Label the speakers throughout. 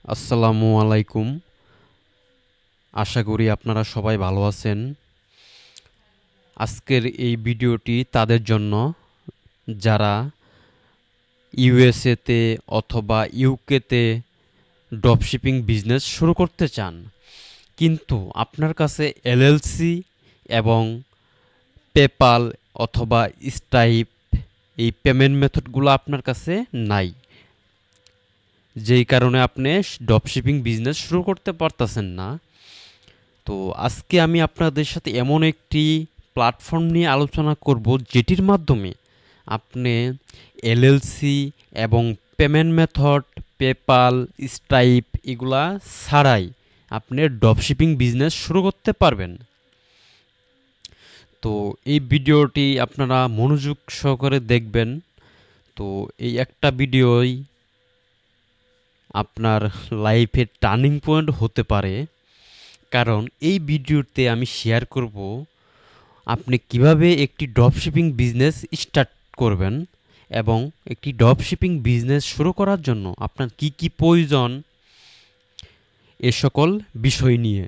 Speaker 1: আসসালামু আলাইকুম। আশা করি আপনারা সবাই ভালো আছেন। আজকের এই ভিডিওটি তাদের জন্য যারা ইউএসএতে অথবা ইউকেতে ড্রপশিপিং বিজনেস শুরু করতে চান, কিন্তু আপনার কাছে এলএলসি এবং পেপাল অথবা স্টাইপ এই পেমেন্ট মেথডগুলো আপনার কাছে নাই, যেই কারণে আপনি ড্রপশিপিং বিজনেস শুরু করতে পারতেছেন না। তো আজকে আমি আপনাদের সাথে এমন একটি প্ল্যাটফর্ম নিয়ে আলোচনা করব যেটির মাধ্যমে আপনি এলএলসি এবং পেমেন্ট মেথড, পেপাল, স্ট্রাইপ এগুলা ছাড়াই আপনি ড্রপশিপিং বিজনেস শুরু করতে পারবেন। তো এই ভিডিওটি আপনারা মনোযোগ সহকারে দেখবেন। তো এই একটা ভিডিওই আপনার লাইফের টার্নিং পয়েন্ট হতে পারে, কারণ এই ভিডিওতে আমি শেয়ার করব আপনি কিভাবে একটি ড্রপশিপিং বিজনেস স্টার্ট করবেন এবং একটি ড্রপশিপিং বিজনেস শুরু করার জন্য আপনার কি কি প্রয়োজন এ সকল বিষয় নিয়ে।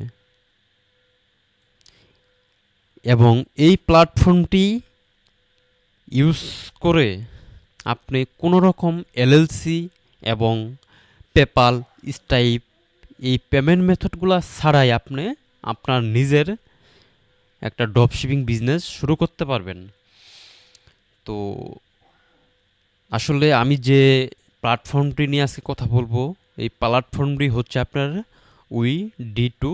Speaker 1: এবং এই প্ল্যাটফর্মটি ইউজ করে আপনি কোনো রকম এলএলসি এবং পেপাল, স্টাইপ এই পেমেন্ট মেথডগুলো ছাড়াই আপনি আপনার নিজের একটা ড্রপশিপিং বিজনেস শুরু করতে পারবেন। তো আসলে আমি যে প্ল্যাটফর্মটি নিয়ে আজকে কথা বলবো, এই প্ল্যাটফর্মটি হচ্ছে আপনার উই ডি টু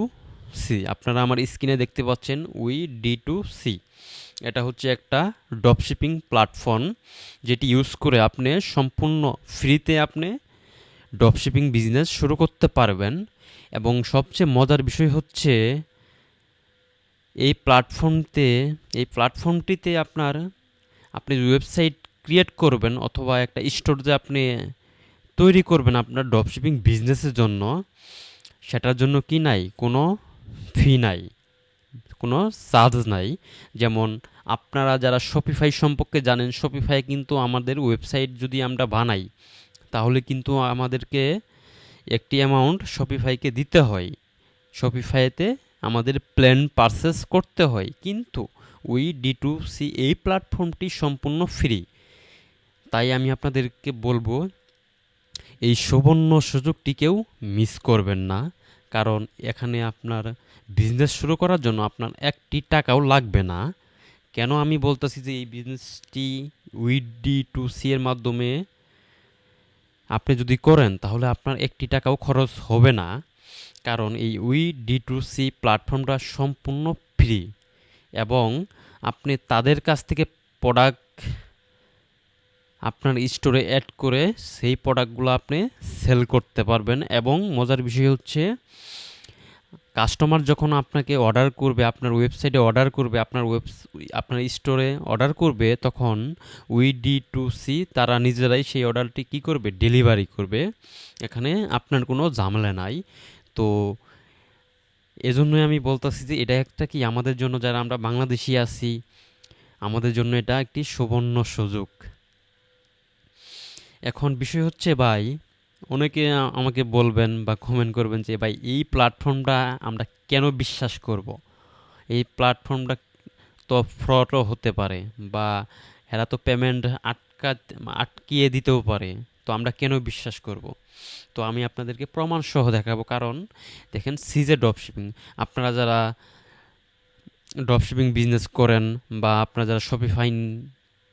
Speaker 1: সি। আপনারা আমার স্ক্রিনে দেখতে পাচ্ছেন উই ডি টু সি। এটা হচ্ছে একটা ড্রপশিপিং প্ল্যাটফর্ম যেটি ইউজ করে আপনি সম্পূর্ণ ফ্রিতে আপনি ড্রপশিপিং বিজনেস শুরু করতে পারবেন। এবং সবচেয়ে মজার বিষয় হচ্ছে এই প্ল্যাটফর্মটিতে আপনি ওয়েবসাইট ক্রিয়েট করবেন অথবা একটা স্টোর যে আপনি তৈরি করবেন আপনার ড্রপশিপিং বিজনেসের জন্য, সেটার জন্য কি নাই, কোনো ফি নাই, কোনো চার্জ নাই। যেমন আপনারা যারা শপিফাই সম্পর্কে জানেন, শপিফাই কিন্তু আমাদের ওয়েবসাইট যদি আমরা বানাই তাহলে কিন্তু আমাদেরকে একটি অ্যামাউন্ট শপিফাইকে দিতে হয়। শপিফাইতে আমাদের প্ল্যান পারচেস করতে হয়, কিন্তু উই ডি টু সি এই প্ল্যাটফর্মটি সম্পূর্ণ ফ্রি। তাই আমি আপনাদেরকে বলবো এই সুবর্ণ সুযোগটি কেউ মিস করবেন না, কারণ এখানে আপনার বিজনেস শুরু করার জন্য আপনার একটি টাকাও লাগবে না। কেন আমি বলতেছি যে এই বিজনেসটি উইথ ডি টু সি এর মাধ্যমে আপনি যদি করেন তাহলে আপনার একটি টাকাও খরচ হবে না, কারণ এই উই ডি টু সি প্ল্যাটফর্মটা সম্পূর্ণ ফ্রি। এবং আপনি তাদের কাছ থেকে প্রোডাক্ট আপনার স্টোরে অ্যাড করে সেই প্রোডাক্টগুলো আপনি সেল করতে পারবেন। এবং মজার বিষয় হচ্ছে কাস্টমার যখন আপনাকে অর্ডার করবে, আপনার ওয়েবসাইটে অর্ডার করবে, আপনার স্টোরে অর্ডার করবে, তখন উই ডি টু সি তারা নিজেরাই সেই অর্ডারটি কী করবে, ডেলিভারি করবে। এখানে আপনার কোনো ঝামেলা নাই। তো এজন্যই আমি বলতেছি যে এটা একটা কি আমাদের জন্য, যারা আমরা বাংলাদেশি আছি, আমাদের জন্য এটা একটি সুবর্ণ সুযোগ। এখন বিষয় হচ্ছে ভাই, অনেকে আমাকে বলবেন বা কমেন্ট করবেন যে ভাই এই প্ল্যাটফর্মটা আমরা কেন বিশ্বাস করব, এই প্ল্যাটফর্মটা তো ফ্রডও হতে পারে, বা এরা তো পেমেন্ট আটকিয়ে দিতেও পারে, তো আমরা কেন বিশ্বাস করব। তো আমি আপনাদেরকে প্রমাণ সহ দেখাবো। কারণ দেখেন, সিজে ড্রপশিপিং, আপনারা যারা ড্রপশিপিং বিজনেস করেন বা আপনারা যারা শপিফাই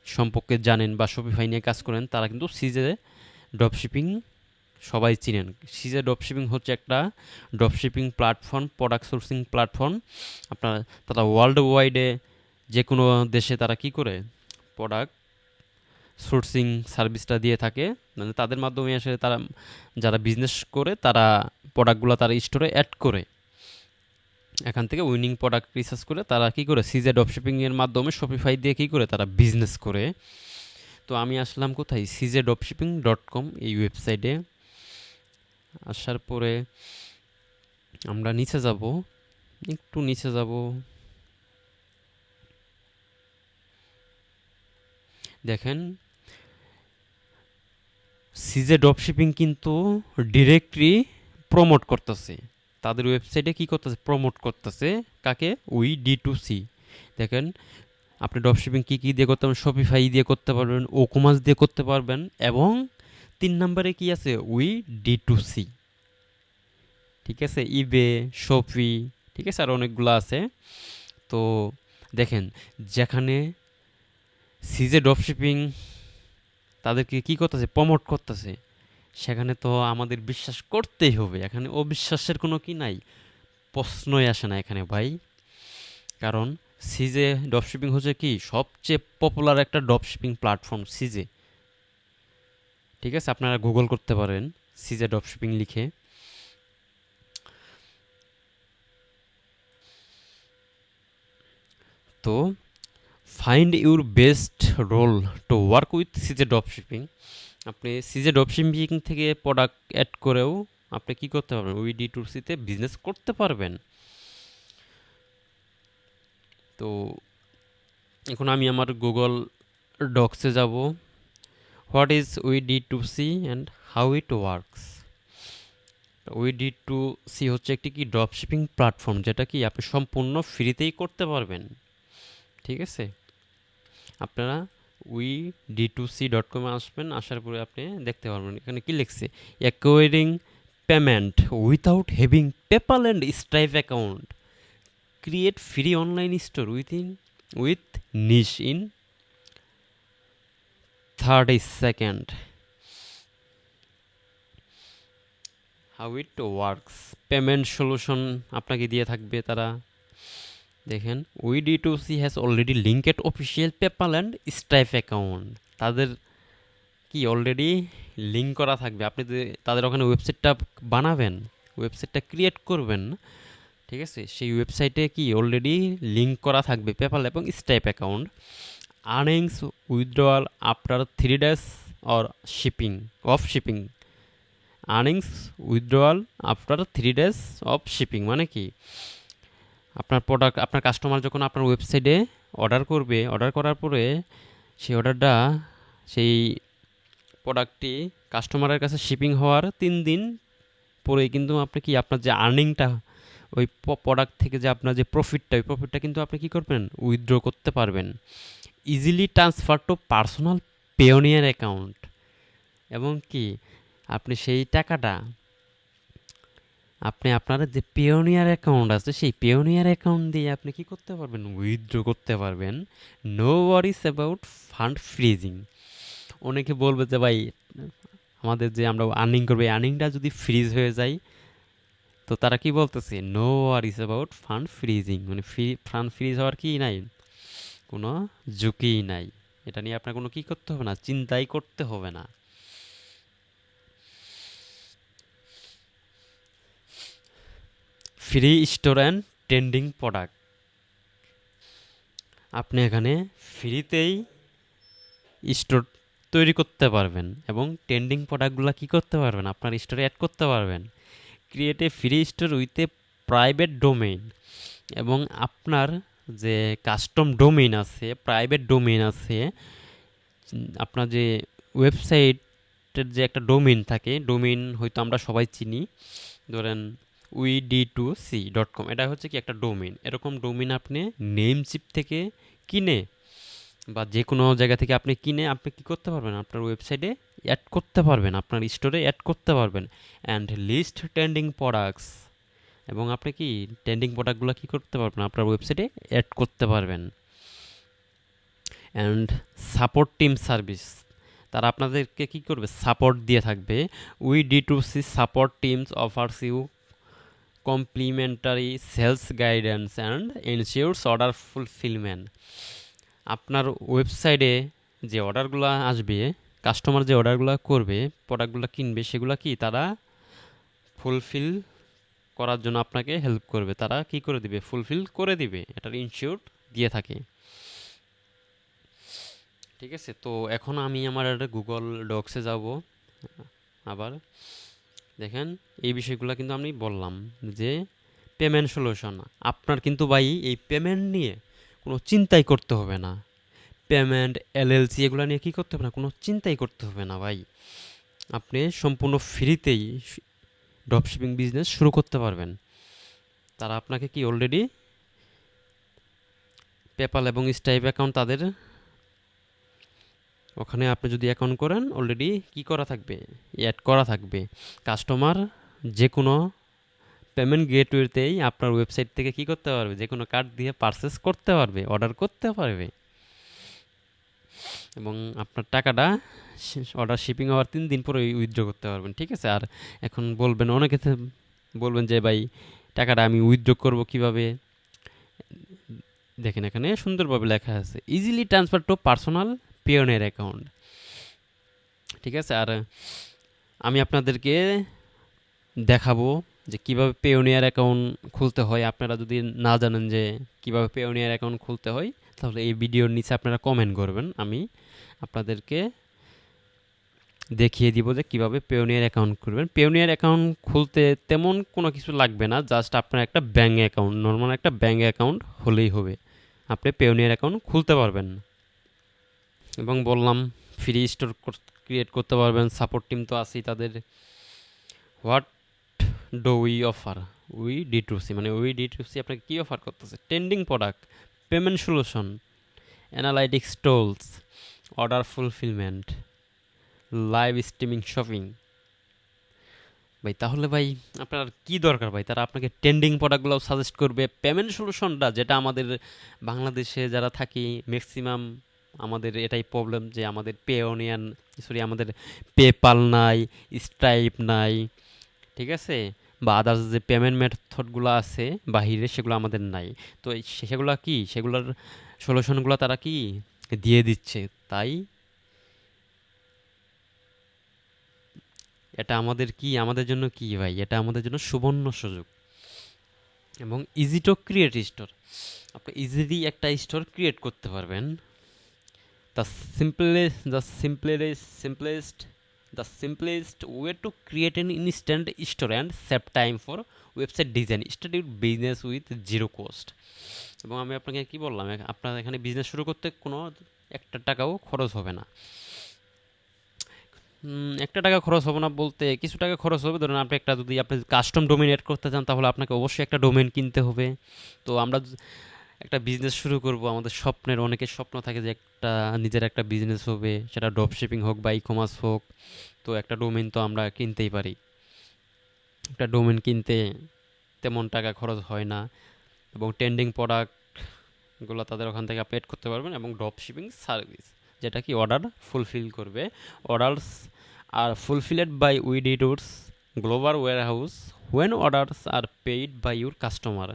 Speaker 1: সম্পর্কে জানেন বা শপিফাই নিয়ে কাজ করেন, তারা কিন্তু সিজে ড্রপশিপিং সবাই চিনেন। সিজে ড্রপশিপিং হচ্ছে একটা dropshipping platform, product sourcing platform. তারা ওয়ার্ল্ড ওয়াইডে যে কোনো দেশে তারা কি করে প্রোডাক্ট সোর্সিং সার্ভিসটা দিয়ে থাকে। মানে তাদের মাধ্যমে আসলে তারা যারা বিজনেস করে তারা প্রোডাক্টগুলো তারা স্টোরে অ্যাড করে, এখান থেকে উইনিং প্রোডাক্ট রিসার্চ করে তারা কি করে সিজে ড্রপশিপিংয়ের মাধ্যমে শপিফাই দিয়ে কি করে তারা বিজনেস করে। তো আমি আসলাম কোথায়, সিজে ড্রপশিপিং .com এই ওয়েবসাইটে। আসার পরে আমরা নিচে যাব, একটু নিচে যাব, দেখেন সিজে ড্রপশিপিং কিন্তু ডিরেক্টলি প্রমোট করতেছে, তাদের ওয়েবসাইটে কি করতেছে, প্রমোট করতেছে কাকে, উই ডি2সি। দেখেন আপনি ড্রপশিপিং কী কী দিয়ে করতে পারবেন, শপিফাই দিয়ে করতে পারবেন, ওকমাস দিয়ে করতে পারবেন, এবং 3 নম্বরে কি আছে, উই ডি2সি। ঠিক আছে, ইবে, শপি, ঠিক আছে, আর অনেকগুলো আছে। তো দেখেন যেখানে সিজে ড্রপশিপিং তাদেরকে কি করতেছে, প্রমোট করতেছে, সেখানে তো আমাদের বিশ্বাস করতেই হবে। এখানে অবিশ্বাসের কোনো কি নাই, প্রশ্নই আসে না এখানে ভাই। কারণ সিজে ড্রপশিপিং হচ্ছে কি সবচেয়ে পপুলার একটা ড্রপশিপিং প্ল্যাটফর্ম সিজে। ঠিক আছে, আপনারা গুগল করতে পারেন সিজে ড্রপশিপিং লিখে। তো find your best role to work with CJ dropshipping. আপনি সিজে ড্রপশিপিং থেকে প্রোডাক্ট অ্যাড করেও আপনি কি করতে পারবেন, উই ডি2সিতে বিজনেস করতে পারবেন। তো এখন আমি আমার গুগল ডক্সে যাব। হোয়াট ইজ উই ডি2সি and how it works. We ডি2সি হচ্ছে একটি কি ড্রপশিপিং প্ল্যাটফর্ম, যেটা কি আপনি সম্পূর্ণ ফ্রিতেই করতে পারবেন। ঠিক আছে, আপনারা উই ডি2সি.com আসবেন, আসার পরে আপনি দেখতে পারবেন এখানে কি লিখছে, acquiring payment without having PayPal and Stripe account, create free online store with niche in 30 second. How it works, payment solution আপনাকে দিয়ে থাকবে তারা। দেখেন উই ডি2সি has already linked official PayPal and Stripe account, তাদের কি অলরেডি লিঙ্ক করা থাকবে। আপনি যে তাদের ওখানে ওয়েবসাইটটা বানাবেন, ওয়েবসাইটটা ক্রিয়েট করবেন, ঠিক আছে, সেই ওয়েবসাইটে কি অলরেডি লিঙ্ক করা থাকবে পেপ্যাল এবং stripe account. Earnings withdrawal after 3 days or shipping. Earnings withdrawal after 3 days of shipping মানে কি, আপনার প্রোডাক্ট, আপনার কাস্টমার যখন আপনার ওয়েবসাইটে অর্ডার করবে, অর্ডার করার পরে সেই অর্ডারটা, সেই প্রোডাক্টটি কাস্টমারের কাছে শিপিং হওয়ার 3 দিন পরেই কিন্তু আপনি কি আপনার যে আর্নিংটা, ওই প্রোডাক্ট থেকে যে আপনার যে প্রফিটটা, ওই প্রফিটটা কিন্তু আপনি কি করবেন, উইথড্র করতে পারবেন। Easily transfer to personal Payoneer account, এবং কি আপনি সেই টাকাটা আপনি আপনার যে পেওনিয়ার অ্যাকাউন্ট আছে, সেই পেওনিয়ার অ্যাকাউন্ট দিয়ে আপনি কি করতে পারবেন, উইথড্র করতে পারবেন। No Warsi about fund freezing. অনেকে বলবে যে ভাই আমাদের যে আমরা আর্নিং করবো, এই আর্নিংটা যদি ফ্রিজ হয়ে যায়, তো তারা কি বলতেছে, no Warsi about fund freezing, মানে ফান্ড ফ্রিজ হওয়ার কি নাই, কোনো ঝুঁকিই নাই। এটা নিয়ে আপনার কোনো কি করতে হবে না, চিন্তাই করতে হবে না। Free store and trending product, আপনি এখানে ফ্রিতেই স্টোর তৈরি করতে পারবেন এবং ট্রেন্ডিং প্রোডাক্টগুলো কি করতে পারবেন, আপনার স্টোরে অ্যাড করতে পারবেন। Create a free store with a private domain, এবং আপনার যে কাস্টম ডোমেইন আছে, প্রাইভেট ডোমেইন আছে, আপনার যে ওয়েবসাইটের যে একটা ডোমেইন থাকে, ডোমেইন হয়তো আমরা সবাই চিনি, ধরেন uid2c.com, এটা হচ্ছে কি একটা ডোমেইন। এরকম ডোমেইন আপনি নেমচিপ থেকে কিনে বা যে কোনো জায়গা থেকে আপনি কিনে আপনি কী করতে পারবেন, আপনার ওয়েবসাইটে অ্যাড করতে পারবেন, আপনার স্টোরে অ্যাড করতে পারবেন। অ্যান্ড লিস্ট ট্রেন্ডিং প্রোডাক্টস, এবং আপনি কি ট্রেন্ডিং প্রোডাক্টগুলো কী করতে পারবেন, আপনার ওয়েবসাইটে অ্যাড করতে পারবেন। অ্যান্ড সাপোর্ট টিম সার্ভিস, তারা আপনাদেরকে কী করবে, সাপোর্ট দিয়ে থাকবে। উই ডি2সি support teams offers you complimentary sales guidance and ensures order fulfilment. আপনার ওয়েবসাইটে যে অর্ডারগুলো আসবে, কাস্টমার যে অর্ডারগুলো করবে, প্রোডাক্টগুলো কিনবে, সেগুলো কি তারা ফুলফিল করার জন্য আপনাকে হেল্প করবে, তারা কি করে দিবে, ফুলফিল করে দিবে, এটার ইনশিওর দিয়ে থাকে। ঠিক আছে, তো এখন আমি আমার একটা গুগল ডক্সে যাব। আবার দেখেন এই বিষয়গুলো কিন্তু আমি বললাম যে পেমেন্ট সলিউশন, আপনার কিন্তু ভাই এই পেমেন্ট নিয়ে কোনো চিন্তাই করতে হবে না। পেমেন্ট এলএলসি এগুলো নিয়ে কী করতে হবে না, কোনো চিন্তাই করতে হবে না ভাই। আপনি সম্পূর্ণ ফ্রিতেই ড্রপশিপিং বিজনেস শুরু করতে পারবেন। তারা আপনাকে কি অলরেডি পেপাল এবং স্ট্রাইপ অ্যাকাউন্ট তাদের ওখানে আপনি যদি অ্যাকাউন্ট করেন অলরেডি কি করা থাকবে, অ্যাড করা থাকবে। কাস্টমার যে কোনো পেমেন্ট গেটওয়েতেই আপনার ওয়েবসাইট থেকে কি করতে পারবে, যে কোনো কার্ড দিয়ে পারচেস করতে পারবে, অর্ডার করতে পারবে এবং আপনার টাকাটা অর্ডার শিপিং হওয়ার 3 দিন পরে উইথড্র করতে পারবেন। ঠিক আছে। আর এখন বলবেন, অনেকে বলবেন যে ভাই টাকাটা আমি উইথড্র করব কিভাবে। দেখেন এখানে সুন্দরভাবে লেখা আছে, easily transfer to personal pioneer account. ঠিক আছে। আর আমি আপনাদেরকে দেখাবো যে কিভাবে পেওনিয়ার অ্যাকাউন্ট খুলতে হয়। আপনারা যদি না জানেন যে কিভাবে পেওনিয়ার অ্যাকাউন্ট খুলতে হয়, তাহলে এই ভিডিওর নিচে আপনারা কমেন্ট করবেন, আমি আপনাদেরকে দেখিয়ে দিব যে কিভাবে পেওনিয়ার অ্যাকাউন্ট করবেন। পেওনিয়ার অ্যাকাউন্ট খুলতে তেমন কোনো কিছু লাগবে না, জাস্ট আপনার একটা ব্যাঙ্ক অ্যাকাউন্ট, নর্মাল একটা ব্যাঙ্ক অ্যাকাউন্ট হলেই হবে, আপনি পেওনিয়ার অ্যাকাউন্ট খুলতে পারবেন। এবং বললাম ফ্রি স্টোর ক্রিয়েট করতে পারবেন, সাপোর্ট টিম তো আছেই তাদের। What do we offer, we ডি2সি, মানে উই ডি2সি আপনাকে কী অফার করতেছে, trending product, payment solution, analytics tools, order fulfilment, live streaming shopping. ভাই তাহলে ভাই আপনার কি দরকার ভাই, তারা আপনাকে ট্রেন্ডিং প্রোডাক্টগুলো সাজেস্ট করবে, পেমেন্ট সলিউশনটা যেটা আমাদের বাংলাদেশে যারা থাকি ম্যাক্সিমাম আমাদের এটাই প্রবলেম যে আমাদের আমাদের পেপাল নাই, স্ট্রাইপ নাই, ঠিক আছে, বা আদার্স যে পেমেন্ট মেথডগুলো আছে বাহিরে সেগুলো আমাদের নাই। তো সেগুলো কি, সেগুলোর সলিউশনগুলো তারা কি দিয়ে দিচ্ছে, তাই এটা আমাদের কি, আমাদের জন্য কি ভাই, এটা আমাদের জন্য সুবর্ণ সুযোগ। এবং ইজি টু ক্রিয়েট স্টোর, আপনি ইজিলি একটা স্টোর ক্রিয়েট করতে পারবেন। The simplest way to create an instant store and save time for website design, start your business with zero cost। এবং আমি আপনাকে কি বললাম, আপনার এখানে বিজনেস শুরু করতে কোনো একটা টাকাও খরচ হবে না। একটা টাকা খরচ হবে না বলতে কিছু টাকা খরচ হবে। ধরুন আপনি যদি আপনি কাস্টম ডোমেন এড করতে চান, তাহলে আপনাকে অবশ্যই একটা ডোমেন কিনতে হবে। তো আমরা একটা বিজনেস শুরু করব, আমাদের স্বপ্নের, অনেকের স্বপ্ন থাকে যে একটা নিজের একটা বিজনেস হবে, সেটা ড্রপ শিপিং হোক বা ই কমার্স হোক। তো একটা ডোমেন তো আমরা কিনতেই পারি, একটা ডোমেন কিনতে তেমন টাকা খরচ হয় না। এবং ট্রেন্ডিং প্রোডাক্টগুলো তাদের ওখান থেকে আপনি এড করতে পারবেন। এবং ড্রপ শিপিং সার্ভিস যেটা কি অর্ডার ফুলফিল করবে, অর্ডারস আর ফুলফিলেড বাই উইডিটোর্স global warehouse when orders are paid by your customer.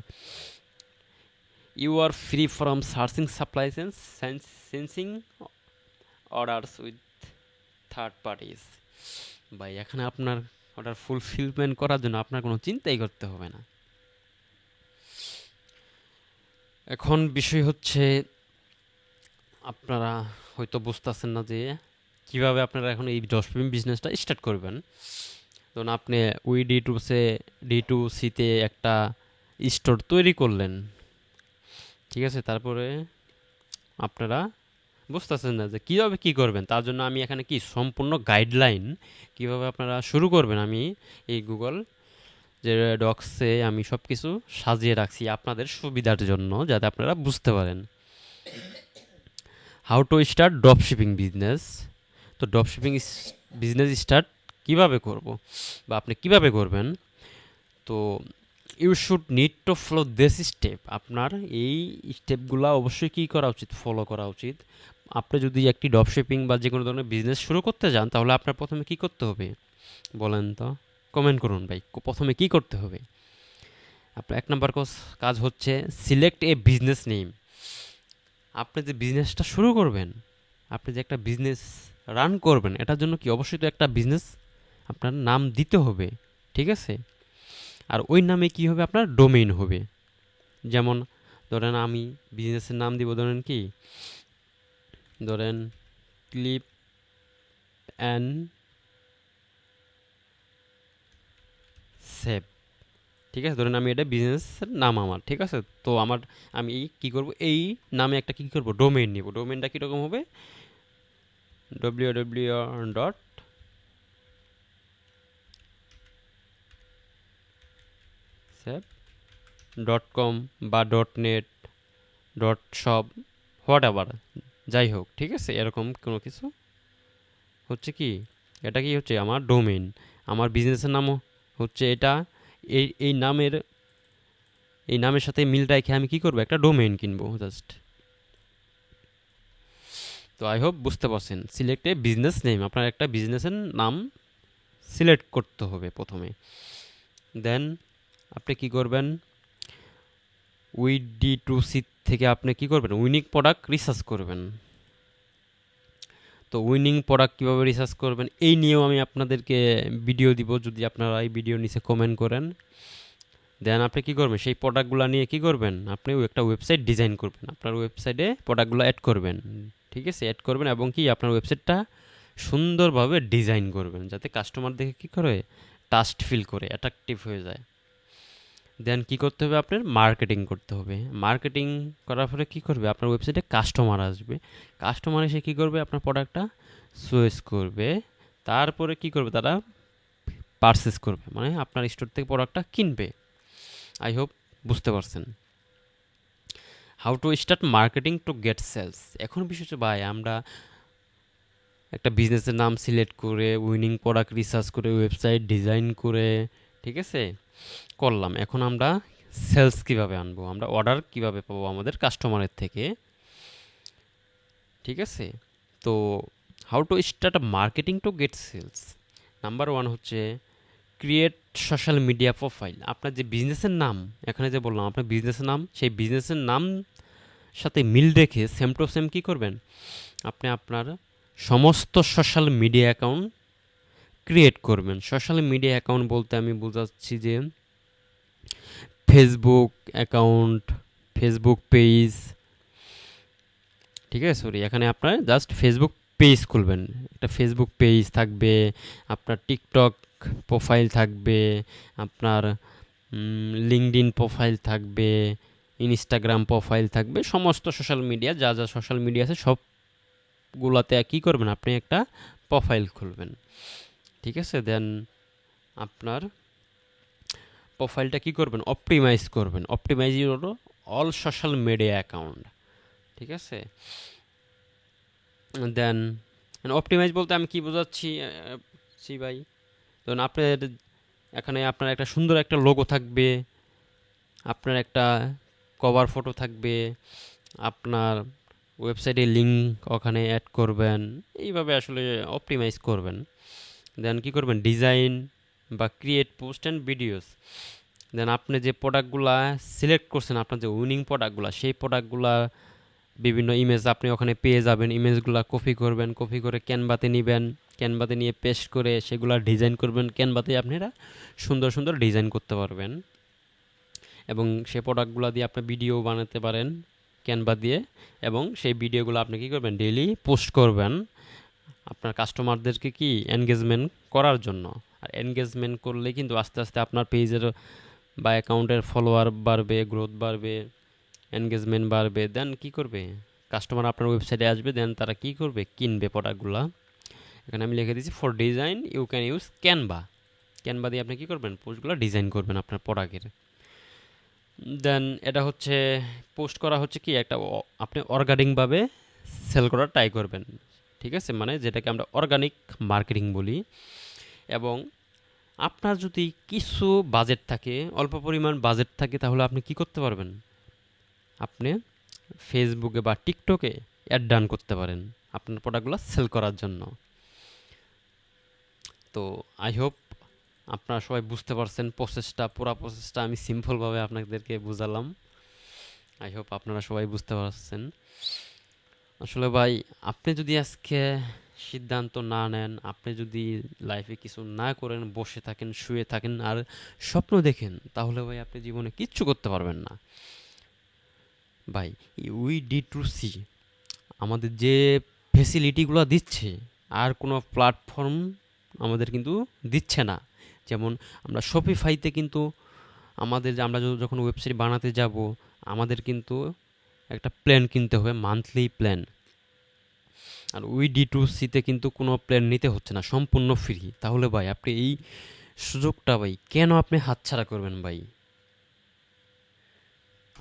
Speaker 1: You are free from sourcing supplies and sensing orders with third parties. ভাই এখানে আপনার অর্ডার ফুলফিলমেন্ট করার জন্য আপনার কোনো চিন্তাই করতে হবে না। এখন বিষয় হচ্ছে আপনারা হয়তো বুঝতেছেন না যে কিভাবে আপনারা এখন এই ড্রপশিপিং বিজনেসটা স্টার্ট করবেন। ধরুন আপনি উই ডি2সিতে একটা স্টোর তৈরি করলেন, ঠিক আছে, তারপরে আপনারা বুঝতেছেন না যে কীভাবে কী করবেন। তার জন্য আমি এখানে কি সম্পূর্ণ গাইডলাইন কিভাবে আপনারা শুরু করবেন, আমি এই গুগল যে ডক্সে আমি সব কিছু সাজিয়ে রাখছি আপনাদের সুবিধার জন্য, যাতে আপনারা বুঝতে পারেন। How to start drop shipping business. তো ড্রপ শিপিং বিজনেস স্টার্ট কিভাবে করব বা আপনি কিভাবে করবেন, তো you should need to follow this step. আপনার এই স্টেপগুলো অবশ্যই কী করা উচিত, ফলো করা উচিত। আপনি যদি একটি ড্রপ শিপিং বা যে কোনো ধরনের বিজনেস শুরু করতে যান, তাহলে আপনার প্রথমে কী করতে হবে বলেন তো, কমেন্ট করুন ভাই, প্রথমে কী করতে হবে। আপনার 1 নম্বর কাজ হচ্ছে সিলেক্ট এ বিজনেস নেম। আপনি যে বিজনেসটা শুরু করবেন, আপনি যে একটা বিজনেস রান করবেন, এটার জন্য কি অবশ্যই তো একটা বিজনেস আপনার নাম দিতে হবে, ঠিক আছে। আর ওই নামে কি হবে, আপনার ডোমেইন হবে। যেমন ধরেন আমি বিজনেসের নাম দিব, ধরেন কি, ধরেন ক্লিপ অ্যান্ড সেভ, ঠিক আছে। ধরেন আমি এটা বিজনেসের নাম আমার, ঠিক আছে। তো আমি কি করব, এই নামে একটা কি করব, ডোমেইন নিব। ডোমেইনটা কীরকম হবে, www. .com বা .net .shop হোয়াট এভার, যাই হোক, ঠিক আছে, এরকম কোনো কিছু হচ্ছে কি, এটা কি হচ্ছে আমার ডোমেইন, আমার বিজনেসের নামও হচ্ছে এটা, এই নামের সাথে মিল রেখে আমি কি করবো, একটা ডোমেইন কিনবো জাস্ট। তো আই হোপ বুঝতে পারছেন। সিলেক্ট এ বিজনেস নেম, আপনার একটা বিজনেসের নাম সিলেক্ট করতে হবে প্রথমে। দেন আপনি কি করবেন, WD2C থেকে আপনি কি করবেন, উইনিক প্রোডাক্ট রিসার্চ করবেন। তো উইনিং প্রোডাক্ট কীভাবে রিসার্চ করবেন এই নিয়েও আমি আপনাদেরকে ভিডিও দিব, যদি আপনারা এই ভিডিও নিচে কমেন্ট করেন। দেন আপনি কী করবেন, সেই প্রোডাক্টগুলো নিয়ে কী করবেন, আপনি একটা ওয়েবসাইট ডিজাইন করবেন, আপনার ওয়েবসাইটে প্রোডাক্টগুলো অ্যাড করবেন, ঠিক আছে, অ্যাড করবেন, এবং কি আপনার ওয়েবসাইটটা সুন্দরভাবে ডিজাইন করবেন যাতে কাস্টমার দেখে কী করে, টাস্ট ফিল করে, অ্যাট্রাকটিভ হয়ে যায়। দেন কী করতে হবে, আপনার মার্কেটিং করতে হবে। মার্কেটিং করার পরে কী করবে, আপনার ওয়েবসাইটে কাস্টমার আসবে, কাস্টমার এসে কী করবে, আপনার প্রোডাক্টটা চয়েস করবে, তারপরে কী করবে, তারা পারচেস করবে, মানে আপনার স্টোর থেকে প্রোডাক্টটা কিনবে। আই হোপ বুঝতে পারছেন। How to start marketing to get sales. এখন বিষয় হচ্ছে ভাই, আমরা একটা বিজনেসের নাম সিলেক্ট করে, উইনিং প্রোডাক্ট রিসার্চ করে, ওয়েবসাইট ডিজাইন করে, ঠিক আছে, করলাম। এখন আমরা সেলস কিভাবে আনবো, আমরা অর্ডার কিভাবে পাবো আমাদের কাস্টমারের থেকে, ঠিক আছে। তো how to start marketing to get sales. Number 1 হচ্ছে ক্রিয়েট সোশ্যাল মিডিয়া প্রোফাইল। আপনার যে বিজনেসের নাম, এখানে যে বললাম আপনার বিজনেসের নাম, সেই বিজনেসের নাম সাথে মিল রেখে সেম টু সেম কী করবেন, আপনি আপনার সমস্ত সোশ্যাল মিডিয়া অ্যাকাউন্ট ক্রিয়েট করবেন। সোশ্যাল মিডিয়া অ্যাকাউন্ট বলতে আমি বোঝাচ্ছি যে ফেসবুক অ্যাকাউন্ট, ফেসবুক পেজ, ঠিক আছে, সরি, এখানে আপনার জাস্ট ফেসবুক পেজ খুলবেন, একটা ফেসবুক পেজ থাকবে, আপনার টিকটক প্রোফাইল থাকবে, আপনার লিঙ্কডইন প্রোফাইল থাকবে, ইনস্টাগ্রাম প্রোফাইল থাকবে, সমস্ত সোশ্যাল মিডিয়া, যা যা সোশ্যাল মিডিয়া আছে সবগুলোতে কী করবেন, আপনি একটা প্রোফাইল খুলবেন, ঠিক আছে। দেন আপনার প্রোফাইলটা কী করবেন, অপটিমাইজ করবেন, অপটিমাইজ হলো অল সোশ্যাল মিডিয়া অ্যাকাউন্ট, ঠিক আছে। দেন অপটিমাইজ বলতে আমি কি বোঝাচ্ছি ভাই, ধরুন আপনার এখানে আপনার একটা সুন্দর একটা লোগো থাকবে, আপনার একটা কভার ফটো থাকবে, আপনার ওয়েবসাইটে লিঙ্ক ওখানে অ্যাড করবেন, এইভাবে আসলে অপটিমাইজ করবেন। দেন কী করবেন, ডিজাইন বা ক্রিয়েট পোস্ট অ্যান্ড ভিডিওস। দেন আপনি যে প্রোডাক্টগুলা সিলেক্ট করছেন, আপনার যে উইনিং প্রোডাক্টগুলা, সেই প্রোডাক্টগুলা বিভিন্ন ইমেজ আপনি ওখানে পেয়ে যাবেন, ইমেজগুলো কপি করবেন, কপি করে ক্যানভাতে নেবেন, ক্যানভাতে নিয়ে পেস্ট করে সেগুলো ডিজাইন করবেন, ক্যানভাতে আপনারা সুন্দর সুন্দর ডিজাইন করতে পারবেন, এবং সেই প্রোডাক্টগুলো দিয়ে আপনি ভিডিও বানাতে পারেন ক্যানভা দিয়ে, এবং সেই ভিডিওগুলো আপনি কী করবেন, ডেইলি পোস্ট করবেন আপনার কাস্টমারদেরকে কি এনগেজমেন্ট করার জন্য। আর এনগেজমেন্ট করলে কিন্তু আস্তে আস্তে আপনার পেজের বা অ্যাকাউন্টের ফলোয়ার বাড়বে, গ্রোথ বাড়বে, এনগেজমেন্ট বাড়বে, দেন কী করবে, কাস্টমার আপনার ওয়েবসাইটে আসবে, দেন তারা কী করবে, কিনবে প্রোডাক্টগুলো। এখানে আমি লিখে দিচ্ছি for design you can use Canva. Canva দিয়ে আপনি কী করবেন, পোস্টগুলো ডিজাইন করবেন আপনার প্রোডাক্টের। দেন এটা হচ্ছে পোস্ট করা হচ্ছে কি, একটা আপনি অর্গানিকভাবে সেল করার ট্রাই করবেন, ঠিক আছে, মানে যেটাকে আমরা অর্গানিক মার্কেটিং বলি। এবং আপনার যদি কিছু বাজেট থাকে, অল্প পরিমাণ বাজেট থাকে, তাহলে আপনি কি করতে পারবেন, আপনি ফেসবুকে বা টিকটকে অ্যাড রান করতে পারেন আপনার প্রোডাক্টগুলো সেল করার জন্য। তো আই হোপ আপনারা সবাই বুঝতে পারছেন প্রসেসটা, পুরো প্রসেসটা আমি সিম্পলভাবে আপনাদেরকে বুঝালাম। আই হোপ আপনারা সবাই বুঝতে পারছেন। আসলে ভাই, আপনি যদি আজকে সিদ্ধান্ত না নেন, আপনি যদি লাইফে কিছু না করেন, বসে থাকেন, শুয়ে থাকেন আর স্বপ্ন দেখেন, তাহলে ভাই আপনি জীবনে কিচ্ছু করতে পারবেন না ভাই। WD2C আমাদের যে ফেসিলিটিগুলো দিচ্ছে, আর কোনো প্ল্যাটফর্ম আমাদের কিন্তু দিচ্ছে না। যেমন আমরা শপিফাইতে কিন্তু আমাদের আমরা যখন ওয়েবসাইট বানাতে যাব, আমাদের কিন্তু একটা প্ল্যান কিনতে হবে, মান্থলি প্ল্যান। আর WD2Cতে কিন্তু কোনো প্ল্যান নিতে হচ্ছে না, সম্পূর্ণ ফ্রি। তাহলে ভাই আপনি এই সুযোগটা ভাই কেন আপনি হাতছাড়া করবেন ভাই?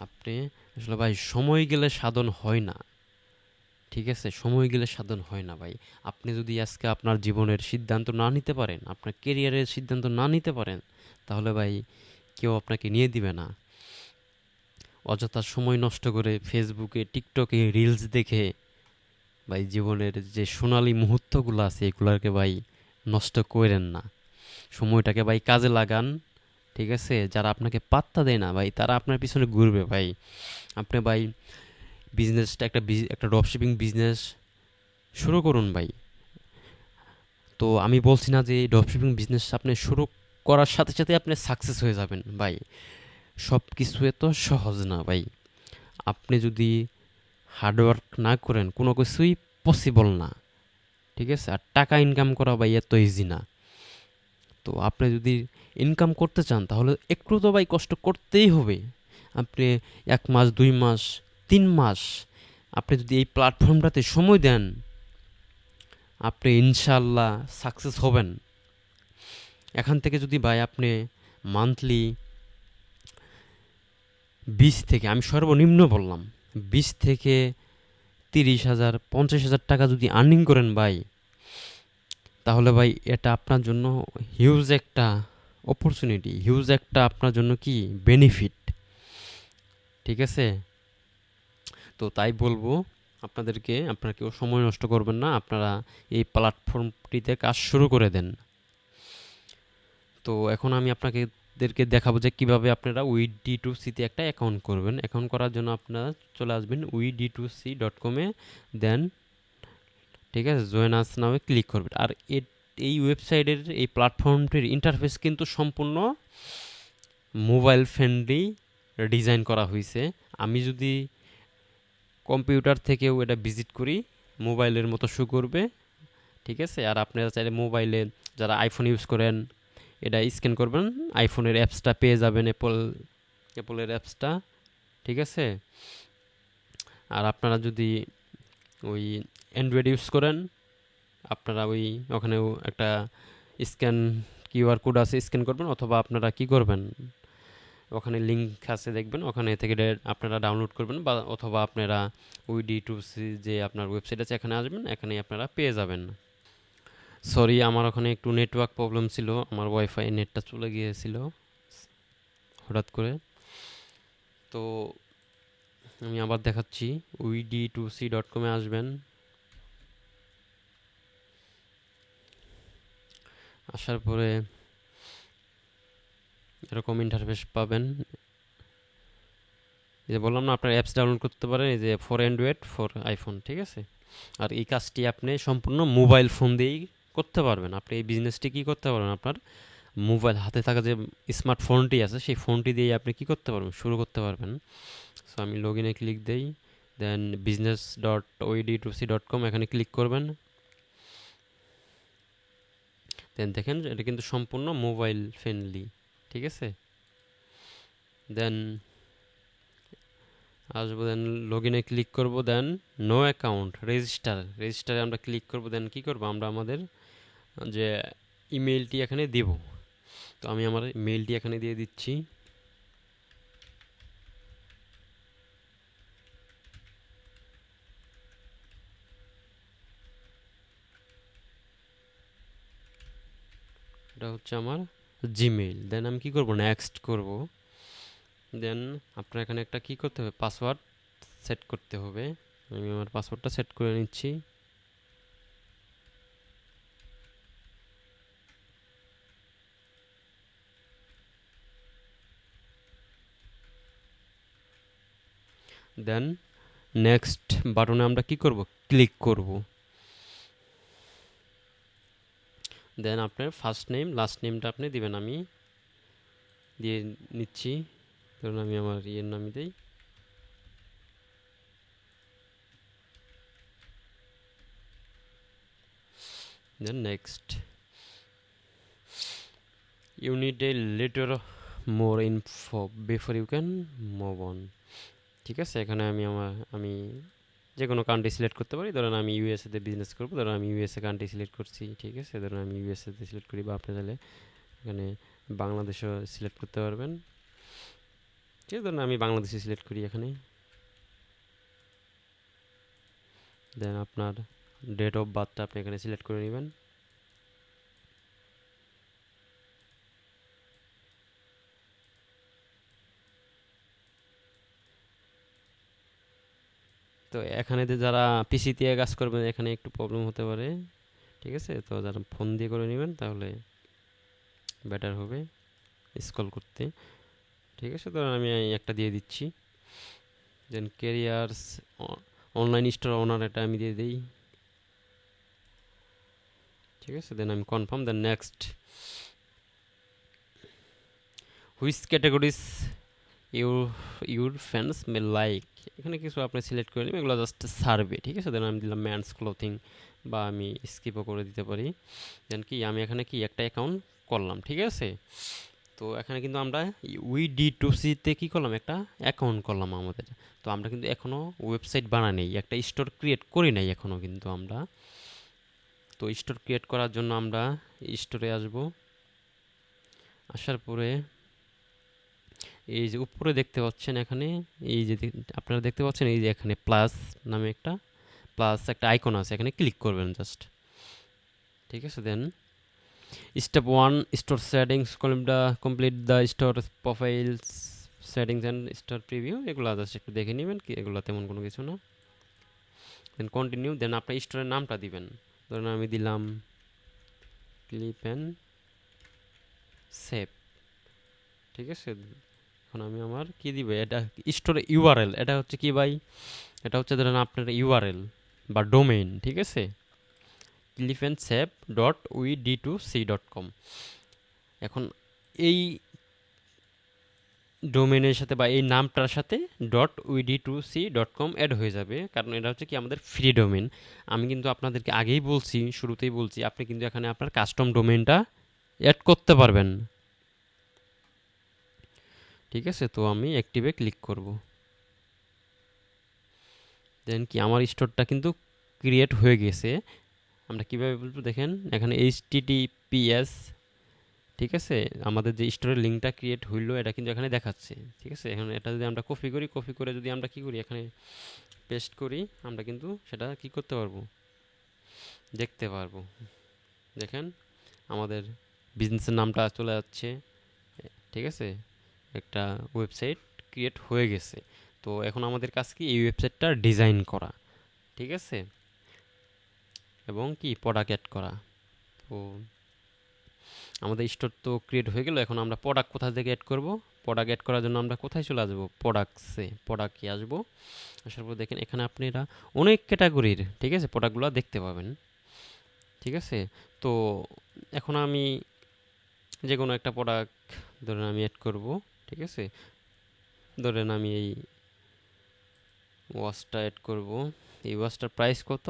Speaker 1: আপনি আসলে ভাই সময় গেলে সাধন হয় না, ঠিক আছে? সময় গেলে সাধন হয় না ভাই। আপনি যদি আজকে আপনার জীবনের সিদ্ধান্ত না নিতে পারেন, আপনার কেরিয়ারের সিদ্ধান্ত না নিতে পারেন, তাহলে ভাই কেউ আপনাকে নিয়ে দিবে না। অযথা সময় নষ্ট করে ফেসবুকে, টিকটকে রিলস দেখে ভাই জীবনের যে সোনালী মুহূর্তগুলো আছে এগুলাকে ভাই নষ্ট করেন না। সময়টাকে ভাই কাজে লাগান, ঠিক আছে? যারা আপনাকে পাত্তা দেয় না ভাই তারা আপনার পিছনে ঘুরবে ভাই। আপনি ভাই বিজনেসটা একটা ড্রপশিপিং বিজনেস শুরু করুন ভাই। তো আমি বলছি না যে এই ড্রপশিপিং বিজনেস আপনি শুরু করার সাথে সাথে আপনি সাকসেস হয়ে যাবেন ভাই। সব কিছু এত সহজ না ভাই। আপনি যদি হার্ডওয়ার্ক না করেন কোনো কিছুই পসিবল না, ঠিক আছে? আর টাকা ইনকাম করা ভাই এত ইজি না। তো আপনি যদি ইনকাম করতে চান তাহলে একটু তো ভাই কষ্ট করতেই হবে। আপনি 1 মাস, 2 মাস, 3 মাস আপনি যদি এই প্ল্যাটফর্মটাতে সময় দেন, আপনি ইনশাল্লাহ সাকসেস হবেন। এখান থেকে যদি ভাই আপনি মান্থলি 20 থেকে, আমি সর্বনিম্ন বললাম, 20 থেকে 30,000, 50,000 টাকা যদি আর্নিং করেন ভাই, তাহলে ভাই এটা আপনার জন্য হিউজ একটা অপরচুনিটি, হিউজ একটা আপনার জন্য কি বেনিফিট, ঠিক আছে? তো তাই বলবো আপনাদেরকে, আপনারা কেউ সময় নষ্ট করবেন না, আপনারা এই প্ল্যাটফর্মটিতে কাজ শুরু করে দেন। তো এখন আমি আপনাদেরকে দেখাবো যে কিভাবে আপনারা উইডি2সিতে একটা অ্যাকাউন্ট করবেন। অ্যাকাউন্ট করার জন্য আপনারা চলে আসবেন উইডি2সি.com-এ, দেন ঠিক আছে জয়েন আস নামে ক্লিক করবেন। আর এই ওয়েবসাইটের, এই প্ল্যাটফর্মটির ইন্টারফেস কিন্তু সম্পূর্ণ মোবাইল ফ্রেন্ডলি ডিজাইন করা হয়েছে। আমি যদি কম্পিউটার থেকেও এটা ভিজিট করি, মোবাইলের মতো শো করবে, ঠিক আছে? আর আপনারা চাইলে মোবাইলে, যারা আইফোন ইউজ করেন, এটা স্ক্যান করবেন, আইফোনের অ্যাপসটা পেয়ে যাবেন, অ্যাপলের অ্যাপসটা, ঠিক আছে? আর আপনারা যদি ওই অ্যান্ড্রয়েড ইউজ করেন, আপনারা ওখানেও একটা স্ক্যান কিউআর কোড আছে, স্ক্যান করবেন, অথবা আপনারা কি করবেন, ওখানে লিঙ্ক আছে দেখবেন, ওখানে থেকে আপনারা ডাউনলোড করবেন, বা অথবা আপনারা উইডি2সি যে আপনার ওয়েবসাইট আছে এখানে আসবেন, এখানেই আপনারা পেয়ে যাবেন। সরি, আমার ওখানে একটু নেটওয়ার্ক প্রবলেম ছিল, আমার ওয়াইফাই নেটটা চলে গিয়েছিল হঠাৎ করে। তো আমি আবার দেখাচ্ছি, উইডি2সি.com-এ আসবেন। আসার পরে এরকম ইন্টারফেস পাবেন। এই যে বললাম না, আপনার অ্যাপস ডাউনলোড করতে পারেন, এই যে ফর অ্যান্ড্রয়েড, ফর আইফোন, ঠিক আছে? আর এই কাজটি আপনি সম্পূর্ণ মোবাইল ফোন দিয়েই করতে পারবেন। আপনি এই বিজনেসটি কী করতে পারবেন, আপনার মোবাইল হাতে থাকা যে স্মার্টফোনটি আছে সেই ফোনটি দিয়ে আপনি কী করতে পারবেন, শুরু করতে পারবেন। সো আমি লগ ইনে ক্লিক দেই, দেন business.oed2c.com এখানে ক্লিক করবেন। দেন দেখেন এটা কিন্তু সম্পূর্ণ মোবাইল ফ্রেন্ডলি, ঠিক আছে? দেন আসবো, দেন লগ ইনে ক্লিক করবো, দেন নো অ্যাকাউন্ট, রেজিস্টারে আমরা ক্লিক করবো। দেন কী করবো, আমরা আমাদের যে ইমেলটি এখানে দেব। তো আমি আমার মেইলটি এখানে দিয়ে দিচ্ছি। এটা হচ্ছে আমার জিমেইল। দেন আমি কি করব, নেক্সট করব। দেন আপনার এখানে একটা কি করতে হবে, পাসওয়ার্ড সেট করতে হবে। আমি আমার পাসওয়ার্ডটা সেট করে নিচ্ছি। দেন নেক্সট বাটনে আমরা কি করব, ক্লিক করব। দেন আপনার ফার্স্ট নেম, লাস্ট নেমটা আপনি দিবেন। আমি দিয়ে নিচ্ছি, ধরুন আমি আমার ইয়ের নামই দিই। Then next, you need a little more info before you can move on, ঠিক আছে? এখানে আমি যে কোনো কান্ট্রি সিলেক্ট করতে পারি। ধরুন আমি ইউএসএতে বিজনেস করবো, ধরুন আমি ইউএসএ কান্ট্রি সিলেক্ট করছি, ঠিক আছে? ধরুন আমি ইউএসএতে সিলেক্ট করি, বা আপনি তাহলে এখানে বাংলাদেশও সিলেক্ট করতে পারবেন। ঠিক আছে, ধরুন আমি বাংলাদেশে সিলেক্ট করি এখানে। দেন আপনার ডেট অফ বার্থটা আপনি এখানে সিলেক্ট করে নেবেন। তো এখানে যে যারা পিসি দিয়ে কাজ করবেন এখানে একটু প্রবলেম হতে পারে, ঠিক আছে। তো যারা ফোন দিয়ে করে নেবেন তাহলে বেটার হবে স্ক্রল করতে, ঠিক আছে। ধরুন আমি একটা দিয়ে দিচ্ছি, then carriers online store owner, এটা আমি দিয়ে দিই, ঠিক আছে। দেন আমি confirm, then next. Which categories your your fans may like, এখানে কিছু আপনি সিলেক্ট করে নেবেন, এগুলো জাস্ট সার্ভে, ঠিক আছে। দেন আমি দিলাম ম্যানস ক্লোথিং, বা আমি স্কিপও করে দিতে পারি। দেন কি আমি এখানে কি একটা অ্যাকাউন্ট করলাম, ঠিক আছে। তো এখানে কিন্তু আমরা উই D2Cতে কী করলাম, একটা অ্যাকাউন্ট করলাম আমাদের। তো আমরা কিন্তু এখনও ওয়েবসাইট বানাই নেই, একটা স্টোর ক্রিয়েট করি নাই এখনও কিন্তু আমরা। তো স্টোর ক্রিয়েট করার জন্য আমরা স্টোরে আসব, আসার পরে এই যে উপরে দেখতে পাচ্ছেন এখানে, এই যে আপনারা দেখতে পাচ্ছেন এই যে এখানে প্লাস নামে একটা আইকন আছে, এখানে ক্লিক করবেন জাস্ট, ঠিক আছে। Then step 1 store settings, complete the store profiles settings and store preview, এগুলো জাস্ট একটু দেখে নেবেন, কি এগুলো তেমন কোনো কিছু না। দেন কন্টিনিউ, দেন আপনার স্টোরের নামটা দিবেন। ধরুন আমি দিলাম ক্লিপ অ্যান্ড সেভ, ঠিক আছে। এখন আমি আমার কি দিব, এটা স্টোরে ইউআরএল, এটা হচ্ছে কি ভাই, এটা হচ্ছে ধরেন আপনার ইউআরএল বা ডোমেইন, ঠিক আছে। clifandSave.we2c.com। এখন এই ডোমেনের সাথে বা এই নামটার সাথে .we2c.com অ্যাড হয়ে যাবে, কারণ এটা হচ্ছে কি আমাদের ফ্রি ডোমেন। আমি কিন্তু আপনাদেরকে আগেই বলছি, শুরুতেই বলছি, আপনি কিন্তু এখানে আপনার কাস্টম ডোমেনটা অ্যাড করতে পারবেন, ঠিক আছে। তো আমি অ্যাক্টিভে ক্লিক করব, দেন কি আমার স্টোরটা কিন্তু ক্রিয়েট হয়ে গেছে। আমরা কীভাবে বলবো দেখেন, এখানে HTTPS, ঠিক আছে। আমাদের যে স্টোরের লিঙ্কটা ক্রিয়েট হইলো এটা কিন্তু এখানে দেখাচ্ছে, ঠিক আছে। এখন এটা যদি আমরা কপি করে যদি আমরা কি করি, এখানে পেস্ট করি, আমরা কিন্তু সেটা কি করতে পারবো, দেখতে পারবো। দেখেন আমাদের বিজনেসের নামটা চলে যাচ্ছে, ঠিক আছে। একটা ওয়েবসাইট ক্রিয়েট হয়ে গেছে। তো এখন আমাদের কাজ কি, এই ওয়েবসাইটটা ডিজাইন করা, ঠিক আছে, এবং কি প্রোডাক্ট অ্যাড করা। তো আমাদের স্টোর তো ক্রিয়েট হয়ে গেল, এখন আমরা প্রোডাক্ট কোথা থেকে অ্যাড করব, প্রোডাক্ট অ্যাড করার জন্য আমরা কোথায় চলে আসবো, প্রোডাক্টে আসবো। আসার পর দেখেন এখানে আপনারা অনেক ক্যাটাগরির, ঠিক আছে, প্রোডাক্টগুলো দেখতে পাবেন, ঠিক আছে। তো এখন আমি যে কোনো একটা প্রোডাক্ট ধরেন আমি অ্যাড করব, ঠিক আছে। ধরেন আমি এই ওয়াচটা অ্যাড করব, এই ওয়াচটার প্রাইস কত,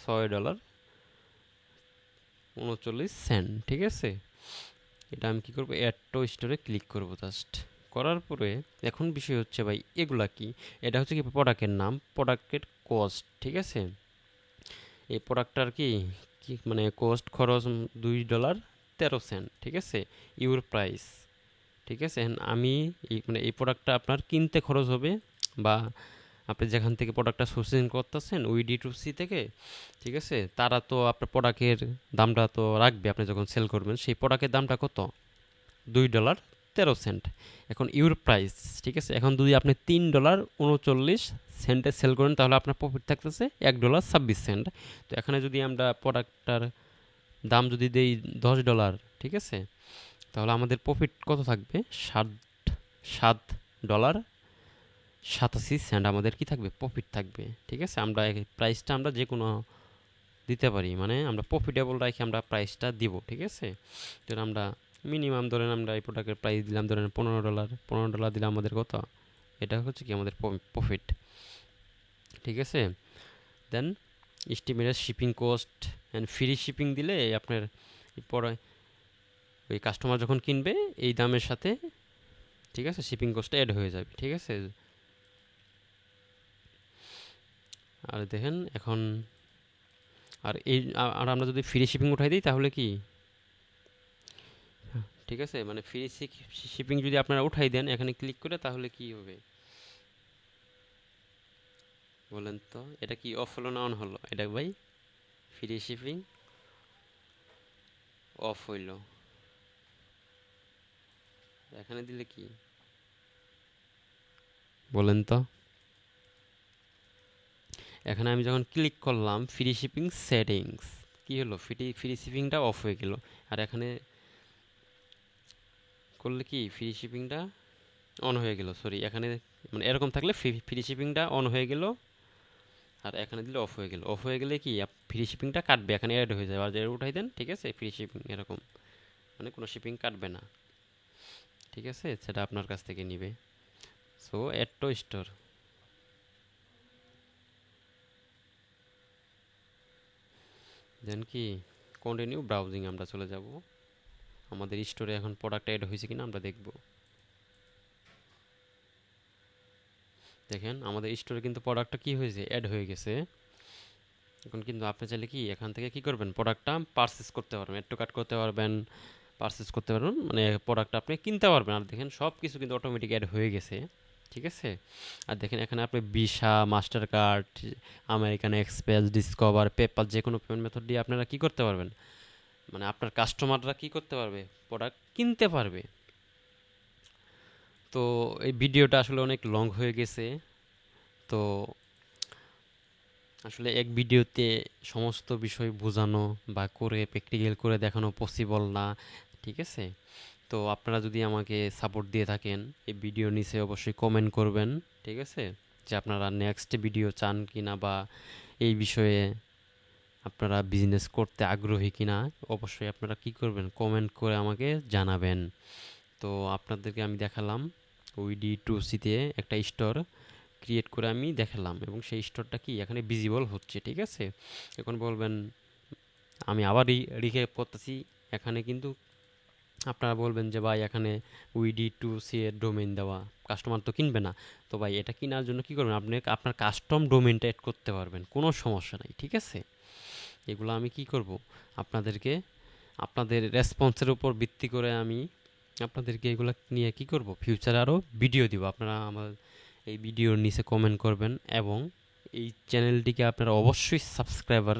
Speaker 1: $6.39, ঠিক আছে। এটা আমি কি করব, অ্যাড টু স্টোরে ক্লিক করব জাস্ট। করার পরে এখন বিষয় হচ্ছে ভাই এগুলা কি, এটা হচ্ছে কি প্রোডাক্টের নাম, প্রোডাক্টের কস্ট, ঠিক আছে। এই প্রোডাক্টটার কি কি মানে কস্ট খরচ $2.13, ঠিক আছে, ইউর প্রাইস, ঠিক আছে। আমি এই প্রোডাক্টটা আপনার কিনতে খরচ হবে, বা আপনি যেখান থেকে প্রোডাক্টটা সোর্সিং করতেছেন উই D2C থেকে, ঠিক আছে, তারা তো আপনার প্রোডাক্টের দামটা তো রাখবে, আপনি যখন সেল করবেন সেই প্রোডাক্টের দামটা কত, $2.13। এখন ইউর প্রাইস, ঠিক আছে। এখন যদি আপনি $3.39 সেল করেন তাহলে আপনার প্রফিট থাকতেছে $1.26। তো এখানে যদি আমরা প্রোডাক্টটার দাম যদি দেই $10, ঠিক আছে, তাহলে আমাদের প্রফিট কত থাকবে, $7.87 আমাদের কি থাকবে, প্রফিট থাকবে, ঠিক আছে। আমরা এই প্রাইসটা আমরা যে কোনো দিতে পারি, মানে আমরা প্রফিটেবল রাখি আমরা প্রাইসটা দিব, ঠিক আছে। তো আমরা মিনিমাম ধরেন আমরা এই প্রোডাক্টের প্রাইস দিলাম ধরেন $15 দিলে আমাদের কত, এটা হচ্ছে কি আমাদের প্রফিট, ঠিক আছে। Then estimated shipping cost and free shipping দিলে আপনার পরে ওই কাস্টমার যখন কিনবে এই দামের সাথে, ঠিক আছে, শিপিং কস্টটা অ্যাড হয়ে যাবে, ঠিক আছে। আর দেখেন এখন আর আমরা যদি ফ্রি শিপিং উঠাই দিই তাহলে কি, ঠিক আছে, মানে ফ্রি শিপিং যদি আপনারা উঠাই দেন এখানে ক্লিক করে, তাহলে কি হবে বলেন তো? এটা কি অফ হলো না অন হলো? এটা ভাই ফ্রি শিপিং অফ হইল। এখানে দিলে কি বলেন তো? এখানে আমি যখন ক্লিক করলাম ফ্রি শিপিং সেটিংস, কি হলো? ফ্রি শিপিংটা অফ হয়ে গেল। আর এখানে করলে কি ফ্রি শিপিংটা অন হয়ে গেল। সরি, এখানে মানে এরকম থাকলে ফ্রি শিপিংটা অন হয়ে গেল, আর এখানে দিলে অফ হয়ে গেল। অফ হয়ে গেলে কি ফ্রি শিপিংটা কাটবে, এখানে অ্যাড হয়ে যাবে। আর এর উঠাই দেন, ঠিক আছে, ফ্রি শিপিং এরকম, মানে কোনো শিপিং কাটবে না। ঠিক আছে, সেটা আপনার কাছ থেকে নিবে। সো অ্যাড টু স্টোর, দেন কি কন্টিনিউ ব্রাউজিং আমরা চলে যাব। আমাদের স্টোরে এখন প্রোডাক্ট অ্যাড হয়েছে কিনা আমরা দেখব। দেখেন আমাদের স্টোরে কিন্তু প্রোডাক্টটা কি হয়েছে, অ্যাড হয়ে গেছে। এখন কিন্তু আপনি চাইলে কি এখান থেকে কি করবেন, প্রোডাক্টটা পারচেস করতে পারবেন, অ্যাড টু কার্ট করতে পারবেন, পারচেস করতে পারবেন, মানে প্রোডাক্টটা আপনি কিনতে পারবেন। আর দেখেন সব কিছু কিন্তু অটোমেটিক অ্যাড হয়ে গেছে। ঠিক আছে, আর দেখেন এখানে আপনি visa, master card, American express, discover, PayPal, যে কোনো পেমেন্ট মেথড দিয়ে আপনারা কি করতে পারবেন, মানে আপনার কাস্টমাররা কি করতে পারবে, প্রোডাক্ট কিনতে পারবে। তো এই ভিডিওটা আসলে অনেক লং হয়ে গেছে। তো আসলে এক ভিডিওতে সমস্ত বিষয় বোঝানো বা করে প্র্যাকটিক্যাল করে দেখানো পসিবল না। ঠিক আছে, তো আপনারা যদি আমাকে সাপোর্ট দিয়ে থাকেন এই ভিডিও নিচে অবশ্যই কমেন্ট করবেন। ঠিক আছে, যে আপনারা নেক্সট ভিডিও চান কিনা, বা এই বিষয়ে আপনারা বিজনেস করতে আগ্রহী কিনা, অবশ্যই আপনারা কি করবেন, কমেন্ট করে আমাকে জানাবেন। তো আপনাদেরকে আমি দেখালাম ওইডি2সিতে একটা স্টোর ক্রিয়েট করে আমি দেখালাম, এবং সেই স্টোরটা কি এখানে ভিজিবল হচ্ছে। ঠিক আছে, এখন বলবেন, আমি আবার রিক্যাপ করতেছি, এখানে কিন্তু আপনারা বলবেন যে ভাই এখানে ওইডি2সি এর ডোমেইন দেওয়া, কাস্টমার তো কিনবে না। তো ভাই এটা কেনার জন্য কি করবেন, আপনি আপনার কাস্টম ডোমেইনটা এড করতে পারবেন, কোনো সমস্যা নাই। ঠিক আছে, এগুলো আমি কি করব, আপনাদেরকে আপনাদের রেসপন্সের উপর ভিত্তি করে আমি আপনাদেরকে এগুলো নিয়ে কি করব, ফিউচারে আরও ভিডিও দিব। আপনারা আমার এই ভিডিওর নিচে কমেন্ট করবেন, এবং এই চ্যানেলটিকে আপনারা অবশ্যই সাবস্ক্রাইবার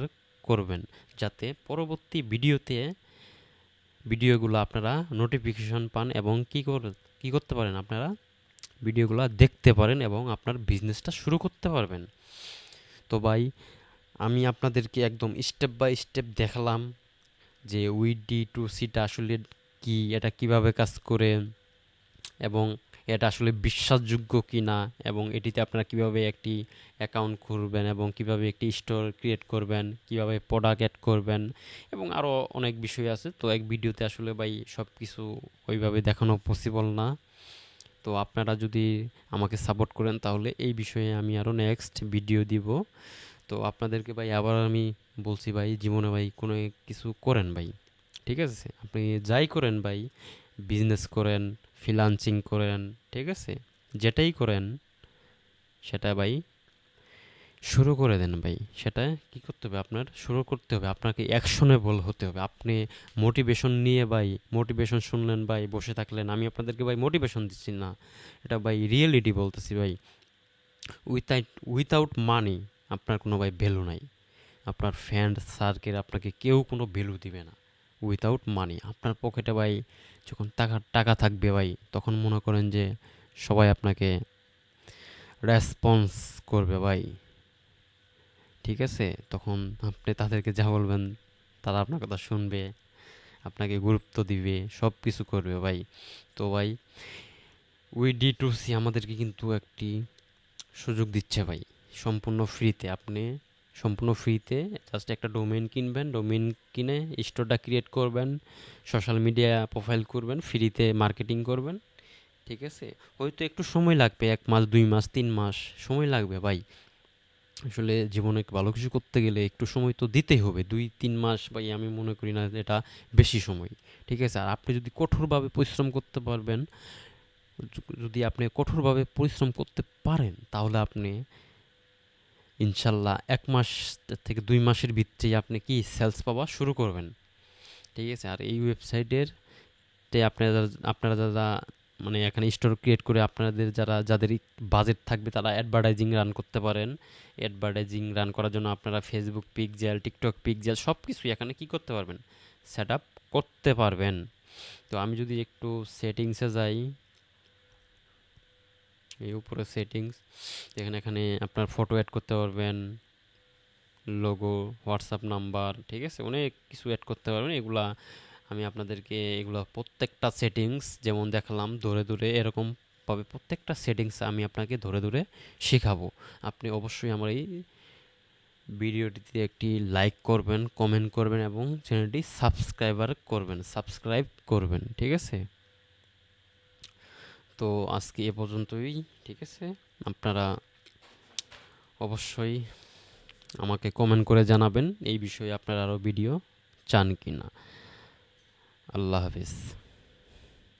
Speaker 1: করবেন, যাতে পরবর্তী ভিডিওগুলো আপনারা নোটিফিকেশন পান, এবং কি করতে পারেন, আপনারা ভিডিওগুলো দেখতে পারেন এবং আপনার বিজনেসটা শুরু করতে পারবেন। তো ভাই আমি আপনাদেরকে একদম স্টেপ বাই স্টেপ দেখালাম যে ওইডি2সিটা আসলে কি, এটা কিভাবে কাজ করে, এবং এটা আসলে বিশ্বাসযোগ্য কি না, এবং এটিতে আপনারা কিভাবে একটি অ্যাকাউন্ট খুলবেন, এবং কিভাবে একটি স্টোর ক্রিয়েট করবেন, কিভাবে প্রোডাক্ট অ্যাড করবেন, এবং আরও অনেক বিষয় আছে। তো এক ভিডিওতে আসলে ভাই সব কিছু ওইভাবে দেখানো পসিবল না। তো আপনারা যদি আমাকে সাপোর্ট করেন তাহলে এই বিষয়ে আমি আরও নেক্সট ভিডিও দিব। তো আপনাদেরকে ভাই আবার আমি বলছি ভাই, জীবনে ভাই কোনো কিছু করেন ভাই, ঠিক আছে, আপনি যাই করেন ভাই, বিজনেস করেন, ফ্রিল্যান্সিং করেন, ঠিক আছে, যেটাই করেন সেটা ভাই শুরু করে দেন ভাই। সেটা কি করতে হবে, আপনার শুরু করতে হবে, আপনাকে অ্যাকশনেবল হতে হবে। আপনি মোটিভেশন নিয়ে ভাই, মোটিভেশন শুনলেন ভাই, বসে থাকলেন, আমি আপনাদেরকে ভাই মোটিভেশন দিচ্ছি না, এটা ভাই রিয়েলিটি বলতেছি ভাই। উইথাউট মানি আপনার কোনো ভাই ভ্যালু নাই, আপনার ফ্রেন্ড সার্কেল আপনাকে কেউ কোনো ভ্যালু দিবে না উইথাউট মানি। আপনার পকেটে ভাই যখন টাকা টাকা থাকবে ভাই, তখন মনে করেন যে সবাই আপনাকে রেসপন্স করবে ভাই। ঠিক আছে, তখন আপনি তাদেরকে যা বলবেন তারা আপনার কথা শুনবে, আপনাকে গুরুত্ব দিবে, সব কিছু করবে ভাই। তো ভাই ওইডি2সি আমাদেরকে কিন্তু একটি সুযোগ দিচ্ছে ভাই, সম্পূর্ণ ফ্রিতে। আপনি সম্পূর্ণ ফ্রিতে জাস্ট একটা ডোমেইন কিনবেন, ডোমেইন কিনে স্টোরটা ক্রিয়েট করবেন, সোশ্যাল মিডিয়া প্রোফাইল করবেন, ফ্রিতে মার্কেটিং করবেন। ঠিক আছে, হয়তো একটু সময় লাগবে, 1 মাস, 2 মাস, 3 মাস সময় লাগবে ভাই। আসলে জীবনে ভালো কিছু করতে গেলে একটু সময় তো দিতেই হবে, 2-3 মাস ভাই আমি মনে করি না যে এটা বেশি সময়। ঠিক আছে, আর আপনি যদি কঠোরভাবে পরিশ্রম করতে পারবেন, যদি আপনি কঠোরভাবে পরিশ্রম করতে পারেন, তাহলে আপনি ইনশাল্লাহ 1 মাস থেকে 2 মাসের ভিতরেই আপনি কি সেলস পাওয়া শুরু করবেন। ঠিক আছে, আর এই ওয়েবসাইটের ওয়েবসাইটে আপনারা যারা মানে এখানে স্টোর ক্রিয়েট করে আপনাদের যাদের বাজেট থাকবে তারা অ্যাডভার্টাইজিং রান করতে পারেন। অ্যাডভার্টাইজিং রান করার জন্য আপনারা ফেসবুক পিক্সেল, টিকটক পিক্সেল সব কিছুই এখানে কি করতে পারবেন, সেট আপ করতে পারবেন। তো আমি যদি একটু সেটিংসে যাই, এই উপরে সেটিংস, এখানে আপনার ফটো অ্যাড করতে পারবেন, লোগো, হোয়াটসঅ্যাপ নাম্বার, ঠিক আছে, অনেক কিছু অ্যাড করতে পারবেন। এগুলা আমি আপনাদেরকে এগুলো প্রত্যেকটা সেটিংস যেমন দেখালাম ধরে ধরে এরকম পাবে, প্রত্যেকটা সেটিংস আমি আপনাকে ধরে ধরে শেখাবো। আপনি অবশ্যই আমার এই ভিডিওটিতে একটি লাইক করবেন, কমেন্ট করবেন এবং চ্যানেলটি সাবস্ক্রাইব করবেন, ঠিক আছে। তো আজকে এ পর্যন্তই, ঠিক আছে। আপনারা অবশ্যই আমাকে কমেন্ট করে জানাবেন এই বিষয়ে আপনারা আরও ভিডিও চান কিনা। আল্লাহ হাফিজ।